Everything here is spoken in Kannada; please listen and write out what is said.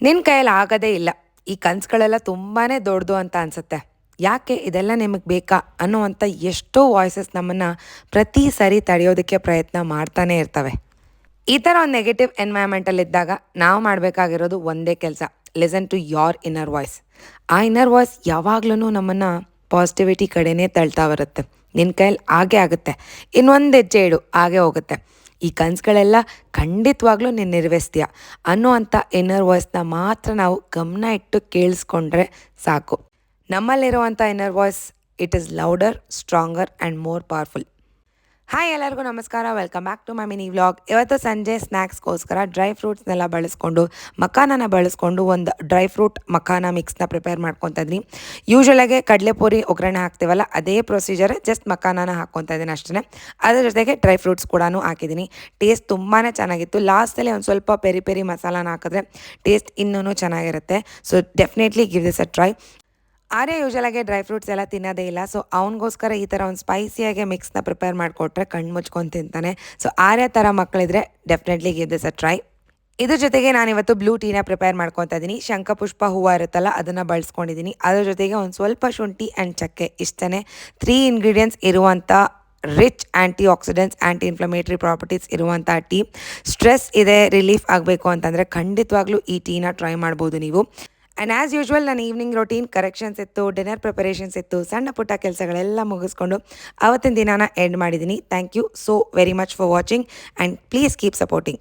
ನಿನ್ನ ಕೈಯಲ್ಲಿ ಆಗೋದೇ ಇಲ್ಲ. ಈ ಕನಸುಗಳೆಲ್ಲ ತುಂಬಾ ದೊಡ್ಡದು ಅಂತ ಅನಿಸುತ್ತೆ. ಯಾಕೆ ಇದೆಲ್ಲ ನಿಮಗೆ ಬೇಕಾ ಅನ್ನುವಂಥ ಎಷ್ಟೋ ವಾಯ್ಸಸ್ ನಮ್ಮನ್ನು ಪ್ರತಿ ಸರಿ ತಡೆಯೋದಕ್ಕೆ ಪ್ರಯತ್ನ ಮಾಡ್ತಾನೆ ಇರ್ತವೆ. ಈ ಥರ ಒಂದು ನೆಗೆಟಿವ್ ಎನ್ವೈರ್ಮೆಂಟಲ್ಲಿದ್ದಾಗ ನಾವು ಮಾಡಬೇಕಾಗಿರೋದು ಒಂದೇ ಕೆಲಸ: listen to your inner voice. ಆ ಇನ್ನರ್ ವಾಯ್ಸ್ ಯಾವಾಗ್ಲೂ ನಮ್ಮನ್ನು ಪಾಸಿಟಿವಿಟಿ ಕಡೆನೇ ತಳ್ತಾ ಬರುತ್ತೆ. ನಿನ್ನ ಕೈಯಲ್ಲಿ ಆಗೇ ಆಗುತ್ತೆ, ಇನ್ನೊಂದು ಹೆಜ್ಜೆ ಇಡು, ಆಗೇ ಹೋಗುತ್ತೆ, ಈ ಕನಸುಗಳೆಲ್ಲ ಖಂಡಿತವಾಗ್ಲೂ ನೀನು ನಿರ್ವಹಿಸ್ತೀಯ ಅನ್ನುವಂಥ ಇನ್ನರ್ ವಾಯ್ಸ್ನ ಮಾತ್ರ ನಾವು ಗಮನ ಇಟ್ಟು ಕೇಳಿಸ್ಕೊಂಡ್ರೆ ಸಾಕು. ನಮ್ಮಲ್ಲಿರುವಂಥ inner voice it is louder, stronger and more powerful. Hi, ಎಲ್ಲರಿಗೂ ನಮಸ್ಕಾರ. Welcome back to my mini vlog. ಇವತ್ತು ಸಂಜೆ ಸ್ನ್ಯಾಕ್ಸ್ಗೋಸ್ಕರ ಡ್ರೈ ಫ್ರೂಟ್ಸ್ನೆಲ್ಲ ಬಳಸ್ಕೊಂಡು, ಮಖಾನನ ಬಳಸ್ಕೊಂಡು ಒಂದು ಡ್ರೈ ಫ್ರೂಟ್ ಮಖಾನ ಮಿಕ್ಸ್ನ ಪ್ರಿಪೇರ್ ಮಾಡ್ಕೊತಾ ಇದ್ದೀನಿ. ಯೂಶ್ವಲಾಗೆ ಕಡಲೆಪುರಿ ಒಗ್ಗರಣೆ ಹಾಕ್ತೀವಲ್ಲ, ಅದೇ ಪ್ರೊಸೀಜರ್, ಜಸ್ಟ್ ಮಖಾನನ ಹಾಕ್ಕೊತಾ ಇದ್ದೀನಿ ಅಷ್ಟೇ. ಅದರ ಜೊತೆಗೆ ಡ್ರೈ ಫ್ರೂಟ್ಸ್ ಕೂಡ ಹಾಕಿದ್ದೀನಿ. ಟೇಸ್ಟ್ ತುಂಬಾ ಚೆನ್ನಾಗಿತ್ತು. ಲಾಸ್ಟಲ್ಲಿ ಒಂದು ಸ್ವಲ್ಪ ಪೆರಿ ಪೆರಿ ಮಸಾಲಾನ ಹಾಕಿದ್ರೆ ಟೇಸ್ಟ್ ಇನ್ನೂ ಚೆನ್ನಾಗಿರುತ್ತೆ. So definitely give this a try. Arya ಯೂಶಲಾಗೆ ಡ್ರೈ ಫ್ರೂಟ್ಸ್ ಎಲ್ಲ ತಿನ್ನೋದೇ ಇಲ್ಲ. ಸೊ ಅವನಿಗೋಸ್ಕರ ಈ ಥರ ಒಂದು ಸ್ಪೈಸಿಯಾಗಿ ಮಿಕ್ಸ್ನ ಪ್ರಿಪೇರ್ ಮಾಡಿಕೊಟ್ರೆ ಕಣ್ಣು ಮುಚ್ಕೊಂಡು ತಿಂತಾನೆ. ಸೊ ಆರ್ಯ ಥರ ಮಕ್ಕಳಿದ್ರೆ definitely give this a try. ಇದ್ರ ಜೊತೆಗೆ ನಾನಿವತ್ತು ಬ್ಲೂ ಟೀನ ಪ್ರಿಪೇರ್ ಮಾಡ್ಕೊತಾ ಇದ್ದೀನಿ. ಶಂಖಪುಷ್ಪ ಹೂವು ಇರುತ್ತಲ್ಲ, ಅದನ್ನು ಬಳಸ್ಕೊಂಡಿದ್ದೀನಿ. ಅದ್ರ ಜೊತೆಗೆ ಒಂದು ಸ್ವಲ್ಪ ಶುಂಠಿ ಆ್ಯಂಡ್ ಚಕ್ಕೆ, ಇಷ್ಟೇ 3 ಇಂಗ್ರೀಡಿಯೆಂಟ್ಸ್ ಇರುವಂಥ rich antioxidants, anti inflammatory properties ಇರುವಂಥ ಟೀ. ಸ್ಟ್ರೆಸ್ ಇದೆ, ರಿಲೀಫ್ ಆಗಬೇಕು ಅಂತಂದರೆ ಖಂಡಿತವಾಗ್ಲೂ ಈ ಟೀನ ಟ್ರೈ ಮಾಡ್ಬೋದು ನೀವು. ಆ್ಯಂಡ್ ಆ್ಯಸ್ ಯೂಶ್ವಲ್ ನನ್ನ ಈವ್ನಿಂಗ್ ರೊಟೀನ್ ಕರೆಕ್ಷನ್ಸ್ ಇತ್ತು, ಡಿನ್ನರ್ ಪ್ರಿಪರೇಷನ್ಸ್ ಇತ್ತು, ಸಣ್ಣ ಪುಟ್ಟ ಕೆಲಸಗಳೆಲ್ಲ ಮುಗಿಸ್ಕೊಂಡು ಅವತ್ತಿನ ದಿನಾನ ಎಂಡ್ ಮಾಡಿದ್ದೀನಿ. Thank you so very much for watching and please keep supporting.